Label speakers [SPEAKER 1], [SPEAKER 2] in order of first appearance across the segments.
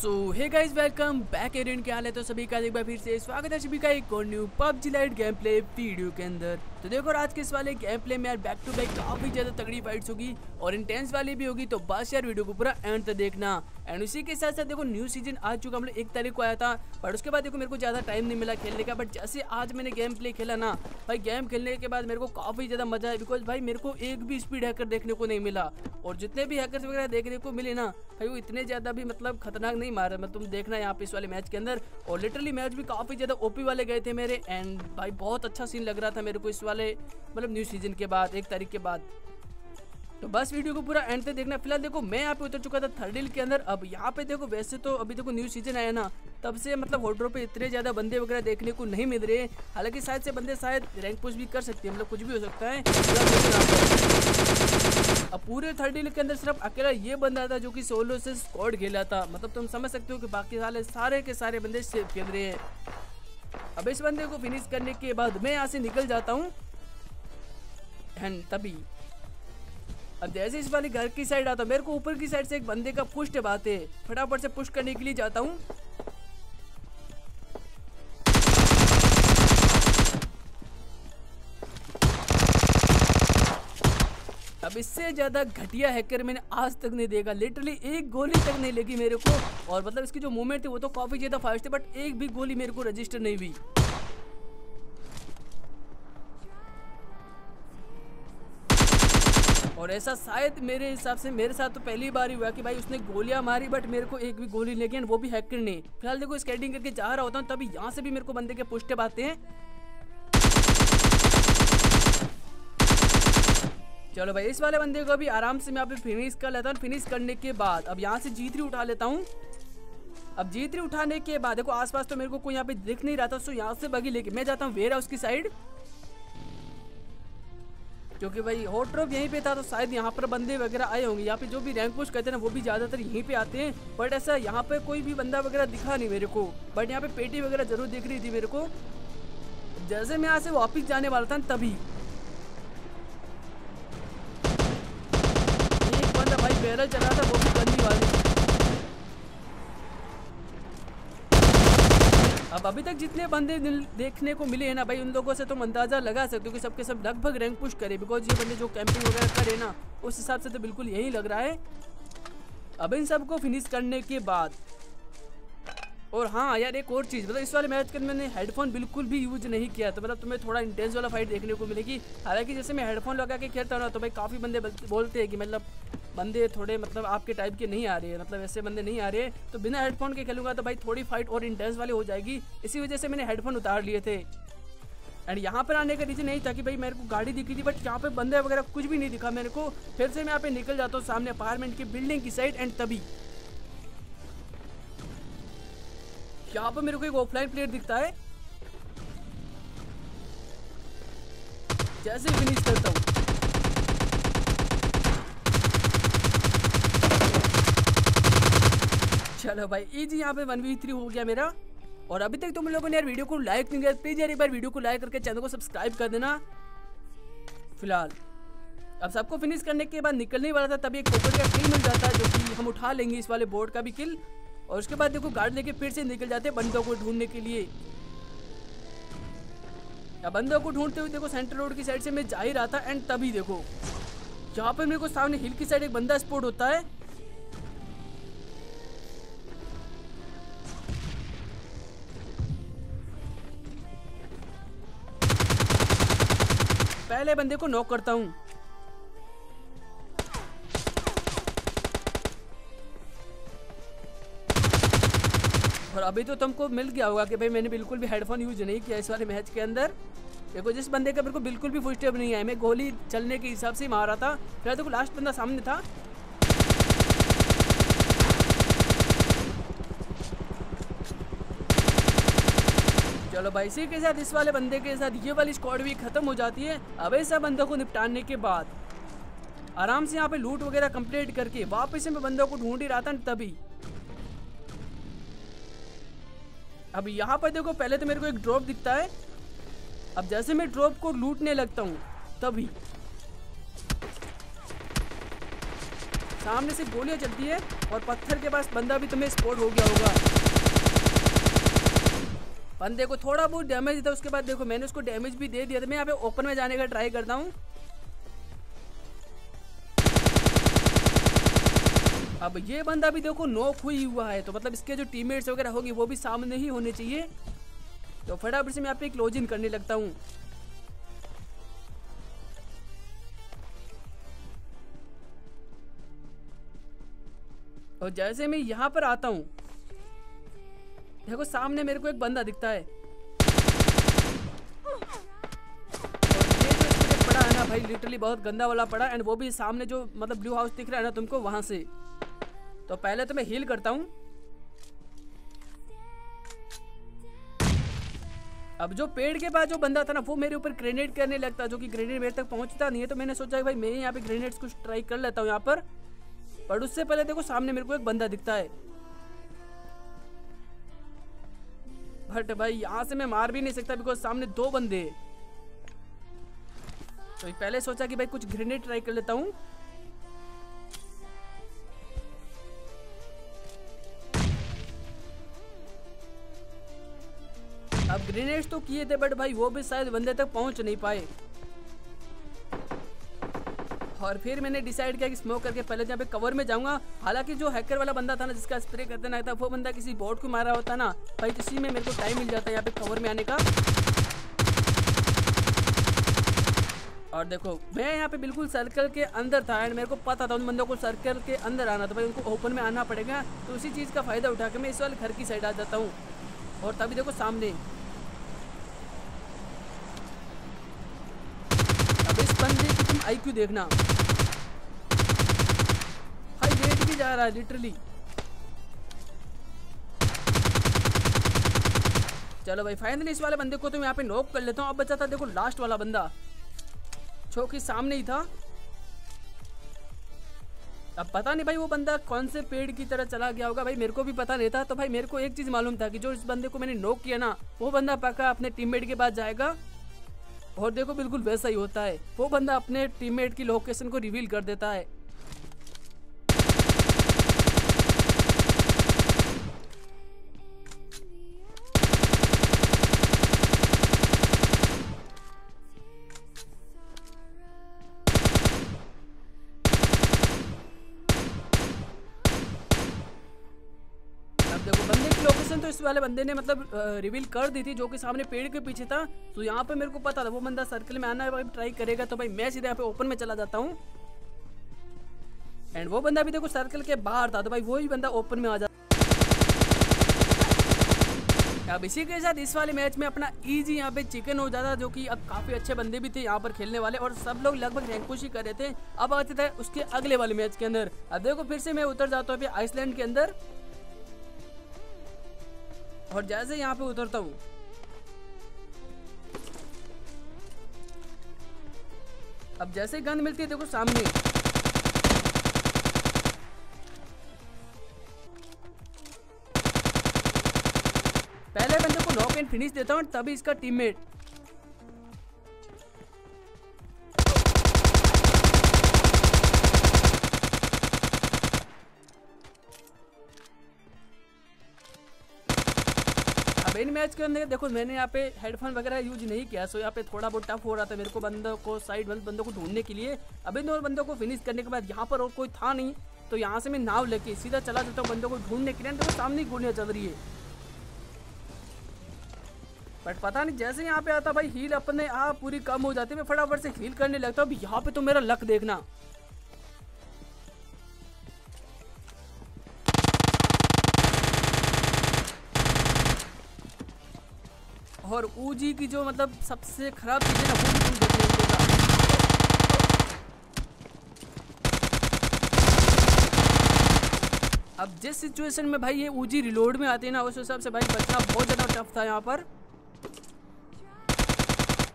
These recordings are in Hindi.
[SPEAKER 1] सो हे गाइस वेलकम बैक एरियन। क्या हाल है? तो सभी का एक बार फिर से स्वागत है सभी का एक और new PUBG light game play video के अंदर। तो देखो आज के इस वाले गेम प्ले में यार बैक टू बैक काफी ज्यादा तगड़ी फाइट्स होगी और इंटेंस वाली भी होगी, तो बस यार वीडियो को पूरा एंड तक देखना। एंड उसी के साथ साथ देखो न्यू सीजन आ चुका, मतलब 1 तारीख को आया था, बट उसके बाद देखो मेरे को ज्यादा टाइम नहीं मिला खेलने का। बट जैसे आज मैंने गेम प्ले खेला ना भाई, गेम खेलने के बाद मेरे को काफी ज्यादा मजा है, बिकॉज भाई मेरे को एक भी स्पीड हैकर देखने को नहीं मिला और जितने भी हैकर्स वगैरह देखने को मिले ना भाई वो इतने ज्यादा भी मतलब खतरनाक नहीं मार रहे। मतलब तुम देखना यहाँ पे इस वाले मैच के अंदर, और लिटरली मैच भी काफी ज्यादा ओपी वाले गए थे मेरे। एंड भाई बहुत अच्छा सीन लग रहा था मेरे को इस वाले मतलब न्यू सीजन के बाद 1 तारीख के बाद। तो बस वीडियो को पूरा एंड तक देखना। फिलहाल देखो मैं यहाँ पे उतर चुका था थर्ड डील के अंदर। अब यहाँ पे देखो वैसे तो अभी देखो न्यू सीजन आया ना तब से मतलब होल्डरों पे इतने ज्यादा बंदे वगैरह देखने को नहीं मिल रहे। हालांकि शायद से बंदे शायद रैंक पुश भी कर सकते हैं, मतलब कुछ भी हो सकता है। अब पूरे थर्ड डील के अंदर सिर्फ अकेला ये बंदा था जो कि सोलो से स्क्वाड खेला था। मतलब तुम समझ सकते हो कि बाकी सारे के सारे बंदे सेफ खेल रहे हैं। अब इस बंदे को फिनिश करने के बाद मैं यहाँ से निकल जाता हूँ। एंड तभी अब जैसे इस वाली घर की साइड आता हूँ, मेरे को ऊपर की साइड से एक बंदे का पुश बाते, फटाफट से पुश करने के लिए जाता हूँ। अब इससे ज्यादा घटिया हैकर मैंने आज तक नहीं देखा। लिटरली एक गोली तक नहीं लगी मेरे को, और मतलब इसकी जो मूवमेंट थी वो तो काफी ज्यादा फास्ट थी, बट एक भी गोली मेरे को रजिस्टर नहीं हुई। और ऐसा शायद मेरे हिसाब से मेरे साथ तो पहली बार ही हुआ कि भाई उसने गोलियां मारी बट मेरे को एक भी गोली लगी, वो भी हैकर ने। फिलहाल देखो स्केटिंग करके जा रहा होता हूँ, तभी यहाँ से भी मेरे को बंदे के पुष्टे आते हैं। चलो भाई इस वाले बंदे को भी आराम से मैं यहाँ पे फिनिश कर लेता हूँ। फिनिश करने के बाद अब यहाँ से G3 उठा लेता हूँ। अब G3 उठाने के बाद देखो आसपास तो मेरे को कोई यहाँ पे दिख नहीं रहा था, सो यहाँ से बगी लेके मैं जाता हूँ वेयर हाउस की साइड, क्योंकि भाई हॉट ड्रॉप यहीं पे था, तो शायद यहाँ पर बंदे वगैरह आए होंगे। यहाँ पे जो भी रैंक पुश करते हैं ना वो भी ज्यादातर यहीं पे आते हैं, बट ऐसा यहाँ पे कोई भी बंदा वगैरह दिखा नहीं मेरे को। बट यहाँ पे पेटी वगैरह जरूर दिख रही थी मेरे को। जैसे मैं यहाँ से वापिस जाने वाला था तभी एक बंदा भाई बैरल चला था, वो भी गंदी वाली। अब अभी तक जितने बंदे देखने को मिले हैं ना भाई, उन लोगों से तुम अंदाजा लगा सकते हो कि सबके सब लगभग रैंक पुश करे, बिकॉज ये बंदे जो कैंपिंग वगैरह करे ना उस हिसाब से तो बिल्कुल यही लग रहा है। अब इन सबको फिनिश करने के बाद, और हाँ यार एक और चीज़, मतलब इस वाले मैच के मैंने हेडफोन बिल्कुल भी यूज नहीं किया, तो मतलब तुम्हें थोड़ा इंटेंस वाला फाइट देखने को मिलेगी। हालांकि जैसे मैं हेडफोन लगा के खेलता हूँ ना तो भाई काफ़ी बंदे बोलते हैं कि मतलब बंदे थोड़े मतलब आपके टाइप के नहीं आ रहे हैं, मतलब ऐसे बंदे नहीं आ रहे हैं, तो बिना हेडफोन के खेलूंगा तो भाई थोड़ी फाइट और इंटेंस वाली हो जाएगी। इसी वजह से मैंने हेडफोन उतार लिए थे। एंड यहाँ पर आने का रीजन नहीं था कि भाई मेरे को गाड़ी दिखी थी, बट यहाँ पे बंदे वगैरह कुछ भी नहीं दिखा मेरे को। फिर से मैं यहाँ पे निकल जाता हूँ सामने अपार्टमेंट की बिल्डिंग की साइड। एंड तभी यहाँ पर मेरे को एक ऑफलाइन प्लेयर दिखता है, जैसे फिनिश करता हूँ चलो भाई इजी यहाँ पे 1v3 हो गया मेरा। और अभी तक तुम लोगों ने यार वीडियो को लाइक नहीं किया, प्लीज यार एक बार वीडियो को लाइक करके चैनल को सब्सक्राइब कर देना। फिलहाल अब सबको फिनिश करने के बाद निकलने वाला था, तभी एक पोकर का किल मिल जाता है जो कि हम उठा लेंगे इस वाले बोर्ड का भी किल। और उसके बाद देखो गार्ड लेके फिर से निकल जाते हैं बंदों को ढूंढने के लिए। या बंदों को ढूंढते हुए देखो सेंटर रोड की साइड से मैं जा ही रहा था। एंड तभी देखो यहाँ पे मेरे को सामने हिल की साइड एक बंदा स्पॉट होता है। पहले बंदे को नॉक करता हूं। और अभी तो तुमको मिल गया होगा कि भाई मैंने बिल्कुल भी हेडफोन यूज नहीं किया इस वाले मैच के अंदर। देखो जिस बंदे का मेरे को बिल्कुल भी फुल स्टेप नहीं आया, मैं गोली चलने के हिसाब से ही मारा था। फिर देखो लास्ट बंदा सामने था। चलो भाई इसी के साथ इस वाले बंदे के साथ ये वाली स्क्वाड भी खत्म हो जाती है। अब ऐसा बंदों को निपटाने के बाद आराम से यहाँ पे लूट वगैरह कंप्लीट करके वापस से मैं बंदों को ढूंढ ही रहा था। तभी अब यहाँ पर देखो पहले तो मेरे को एक ड्रॉप दिखता है। अब जैसे मैं ड्रॉप को लूटने लगता हूँ तभी सामने से गोलियां चलती है और पत्थर के पास बंदा भी तुम्हें स्पॉट हो गया होगा। बंदे को थोड़ा बहुत डैमेज देता है, उसके बाद देखो मैंने उसको डैमेज भी दे दिया था। मैं यहाँ पे ओपन में जाने का ट्राई करता हूँ। अब ये बंदा भी देखो नॉक हुई हुआ है, तो मतलब इसके जो टीममेट्स वगैरह होंगे वो भी सामने ही होने चाहिए। तो फटाफट से मैं यहाँ पे क्लोजिंग करने लगता हूँ। और जैसे मैं यहाँ पर आता हूँ, देखो सामने मेरे को एक बंदा दिखता है और ये जो स्प्रे पड़ा है ना भाई, लिटरली बहुत गंदा वाला पड़ा। एंड वो भी सामने जो मतलब ब्लू हाउस दिख रहा है ना तुमको, वहां से। तो पहले तो मैं हील करता हूँ। अब जो पेड़ के पास जो बंदा था ना, वो मेरे ऊपर ग्रेनेड करने लगता, जो कि ग्रेनेड मेरे तक पहुंचता नहीं है। तो मैंने सोचा कि भाई मैं यहाँ पे ग्रेनेड्स कुछ ट्राई कर लेता हूँ यहाँ पर उससे पहले देखो सामने मेरे को एक बंदा दिखता है। बट भाई यहाँ से मैं मार भी नहीं सकता बिकॉज सामने दो बंदे हैं। तो पहले सोचा कि भाई कुछ ग्रेनेड ट्राई कर लेता हूँ। अब ग्रेनेड्स तो किए थे बट भाई वो भी शायद बंदे तक पहुंच नहीं पाए। और फिर मैंने डिसाइड किया कि स्मोक करके पहले जहाँ पे कवर में जाऊंगा। हालांकि जो हैकर वाला बंदा था ना, जिसका स्प्रे करते ना था, वो बंदा किसी बोट को मारा होता ना भाई, इसी में मेरे को टाइम मिल जाता है यहाँ पे कवर में आने का। और देखो मैं यहाँ पे बिल्कुल सर्कल के अंदर था एंड मेरे को पता था उन बंदों को सर्कल के अंदर आना, तो भाई उनको ओपन में आना पड़ेगा। तो उसी चीज़ का फायदा उठा के मैं इस वाले घर की साइड आ जाता हूँ। और तभी देखो सामने अब इस बंदे की तुम IQ देखना, हाई रेट भी जा रहा है लिटरली। चलो भाई फाइनली इस वाले बंदे को तो मैं यहाँ पे नॉक कर लेता हूँ। अब बचा था देखो लास्ट वाला बंदा, जो कि सामने ही था। अब पता नहीं भाई वो बंदा कौन से पेड़ की तरह चला गया होगा, भाई मेरे को भी पता नहीं था। तो भाई मेरे को एक चीज मालूम था कि जो इस बंदे को मैंने नॉक किया ना, वो बंदा पक्का अपने टीममेट के पास जाएगा। और देखो बिल्कुल वैसा ही होता है, वो बंदा अपने टीममेट की लोकेशन को रिवील कर देता है। देखो बंदे की लोकेशन तो इस वाले बंदे ने मतलब रिवील कर दी थी, जो कि सामने पेड़ के पीछे था। तो यहाँ पे मेरे को पता था वो बंदा सर्कल में आना है, ट्राई करेगा। तो भाई मैं सीधे यहाँ पे ओपन में चला जाता हूँ। एंड वो बंदा भी देखो सर्कल के बाहर था, तो भाई वही बंदा ओपन में आ जाता। अब इसी के साथ इस वाले मैच में अपना इजी यहाँ पे चिकन हो जाता, जो कि अब काफी अच्छे बंदे भी थे यहाँ पर खेलने वाले और सब लोग लगभग रैंक पुश ही कर रहे थे। अब आते थे उसके अगले वाले मैच के अंदर। अब देखो फिर से मैं उतर जाता हूँ आइसलैंड के अंदर। और जैसे यहाँ पे उतरता हूँ, अब जैसे गन मिलती है देखो सामने, पहले बंदे को नॉक एंड फिनिश देता हूँ, तभी इसका टीममेट। इन मैच के अंदर देखो मैंने यहाँ पे हेडफोन वगैरह यूज नहीं किया, सो यहाँ पे थोड़ा बहुत टफ हो रहा था मेरे को बंदों को, साइड वाले बंदों को ढूंढने के लिए। अब इन दो बंदों को फिनिश करने के बाद यहाँ पर और कोई था नहीं, तो यहाँ से मैं नाव लेके सीधा चला जाता हूँ बंदों को ढूंढने के लिए। तो सामने ही गोलियां चल रही है, बट पता नहीं जैसे यहाँ पे आता भाई हील अपने आप पूरी कम हो जाती है। मैं फटाफट से हील करने लगता हूँ। अब यहाँ पे तो मेरा लक देखना, और ऊजी की जो मतलब सबसे खराब चीज है ना, वो भी तुम देखने मिलेगा। अब जिस सिचुएशन में भाई ये ऊजी रिलोड में आती है ना, उस हिसाब से भाई बचना बहुत ज्यादा टफ था यहाँ पर।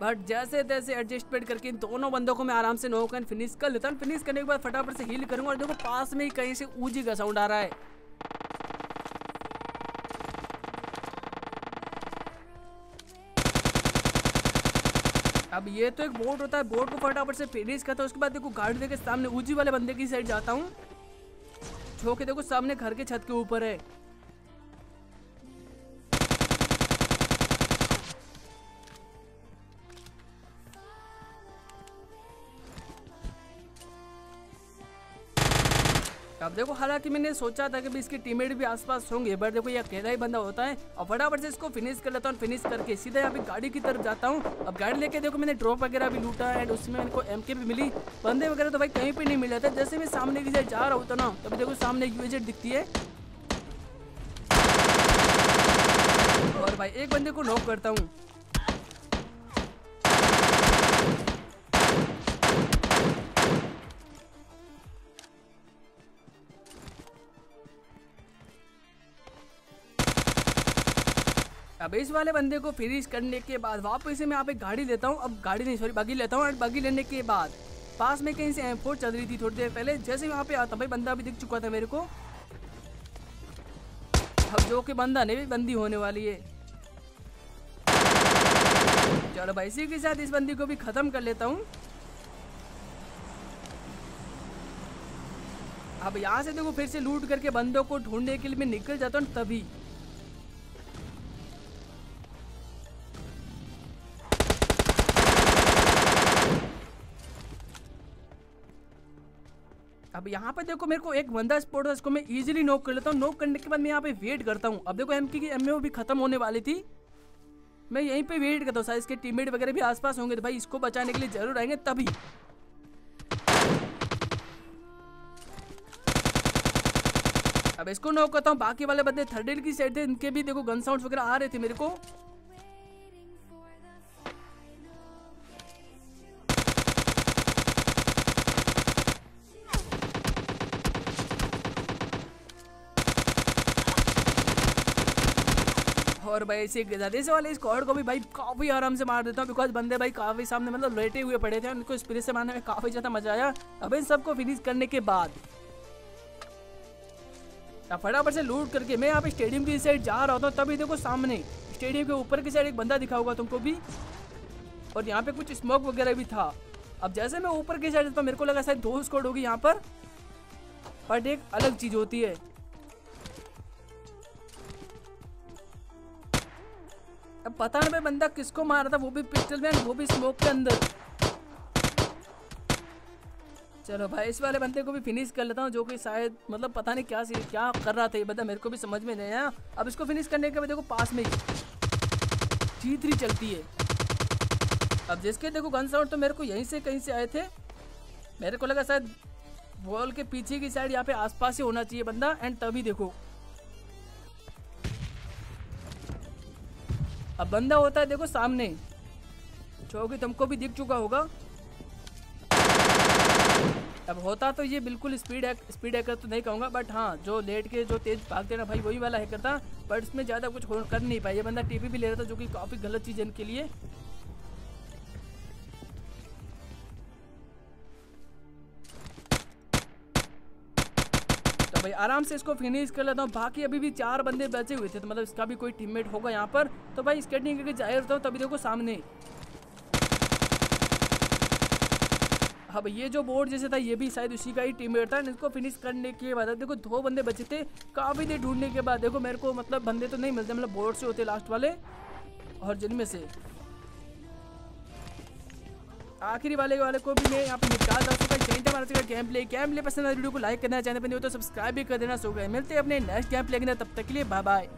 [SPEAKER 1] बट जैसे तैसे एडजस्टमेंट करके इन दोनों बंदों को मैं आराम से नॉक एंड फिनिश कर लेता हूँ। फिनिश करने के बाद फटाफट से हील करूंगा। और देखो पास में ही कहीं से ऊजी का साउंड आ रहा है। अब ये तो एक बोट होता है, बोट को फटाफट से फिनिश करता है। उसके बाद देखो गाड़ी के सामने ऊजी वाले बंदे की साइड जाता हूँ। जो कि देखो सामने घर के छत के ऊपर है। अब देखो हालांकि मैंने सोचा था कि भी इसके टीममेट भी आसपास होंगे, बट देखो ये अकेला ही बंदा होता है। और फटाफट से इसको फिनिश कर लेता हूँ। फिनिश करके सीधा यहाँ पे गाड़ी की तरफ जाता हूँ। अब गाड़ी लेके देखो मैंने ड्रॉप वगैरह भी लूटा एंड उसमें मेरे को एमके भी मिली। बंदे वगैरह तो भाई कहीं पे नहीं मिले थे। जैसे मैं सामने की साइड जा रहा होता ना, तभी देखो सामने यूएजेट दिखती है और भाई एक बंदे को नॉक करता हूँ। अब इस वाले बंदे को फिनिश करने के बाद वापस से मैं यहाँ पे गाड़ी लेता हूँ। अब गाड़ी नहीं सॉरी बगी लेता हूँ। और बगी लेने के बाद पास में कहीं से M4 चल रही थी थोड़ी देर पहले। जैसे वहाँ पे आता भाई बंदा भी दिख चुका था मेरे को। अब जो कि बंदा नहीं भी बंदी होने वाली है। चलो भाई इसी के साथ इस बंदी को भी खत्म कर लेता हूँ। अब यहाँ से देखो फिर से लूट करके बंदों को ढूंढने के लिए मैं निकल जाता हूँ। तभी अब यहाँ पे देखो मेरे को एक बंदा स्पॉट था, इसको मैं इजीली नॉक कर लेता हूँ। नॉक करने के बाद मैं यहाँ पे वेट करता हूँ। अब देखो एमके की एमओ भी खत्म होने वाली थी। मैं यहीं पे वेट करता हूँ, शायद इसके टीममेट वगैरह भी आसपास होंगे तो भाई इसको बचाने के लिए जरूर आएंगे। तभी अब इसको नॉक करता हूँ। बाकी वाले बंदे थर्ड एड की साइड थे, इनके भी देखो गन साउंड्स वगैरह आ रहे थे मेरे को। और भाई इसी वाले स्क्वाड को भी भाई काफी आराम से मार देता हूँ, बिकॉज बंदे भाई काफी सामने मतलब लेटे हुए पड़े थे। उनको स्पिरिट से मारने में काफी ज्यादा मजा आया। अब इन सबको फिनिश करने के बाद फटाफट से लूट करके मैं यहाँ पे स्टेडियम की साइड जा रहा था। तभी देखो सामने स्टेडियम के ऊपर की साइड एक बंदा दिखा होगा तुमको भी, और यहाँ पे कुछ स्मोक वगैरह भी था। अब जैसे मैं ऊपर की साइड था मेरे को लगा शायद 2 स्क्वाड होगी यहाँ पर, बट एक अलग चीज होती है। अब पता नहीं मैं बंदा किसको मारा था, वो भी पिस्टल में, वो भी स्मोक के अंदर। चलो भाई इस वाले बंदे को भी फिनिश कर लेता हूँ, जो कि शायद मतलब पता नहीं क्या कर रहा था ये बंदा, मेरे को भी समझ में नहीं आया। अब इसको फिनिश करने के बाद देखो पास में G3 चलती है। अब जिसके देखो गन साउंड तो मेरे को यहीं से कहीं से आए थे। मेरे को लगा शायद वॉल के पीछे की साइड यहाँ पे आसपास ही होना चाहिए बंदा। एंड तभी देखो अब बंदा होता है देखो सामने, जो कि तुमको भी दिख चुका होगा। अब होता तो ये बिल्कुल स्पीड हैकर तो नहीं कहूँगा, बट हाँ जो लेट के जो तेज भागते ना भाई वही वाला हैकर था। बट इसमें ज़्यादा कुछ कर नहीं पाया। ये बंदा टीपी भी ले रहा था, जो कि काफ़ी गलत चीज़ है इनके लिए। तो भाई आराम से इसको फिनिश कर लेता हूँ। बाकी अभी भी 4 बंदे बचे हुए थे, तो मतलब इसका भी कोई टीममेट होगा यहाँ पर। तो भाई स्केटिंग करके जा रहा हूँ, तभी देखो सामने अब ये जो बोर्ड जैसे था ये भी शायद उसी का ही टीममेट था। इसको फिनिश करने के बाद देखो 2 बंदे बचे थे। काफ़ी देर ढूंढने के बाद देखो मेरे को मतलब बंदे तो नहीं मिलते, मतलब बोर्ड से होते लास्ट वाले, और जिनमें से आखिरी वाले को भी मैं यहाँ पे निपटा दूँगा। गेम प्ले पसंद है वीडियो को लाइक करना, चैनल पर नहीं हो तो सब्सक्राइब भी कर देना। सो गए मिलते हैं अपने नेक्स्ट गेम प्ले के, तब तक के लिए बाय बाय।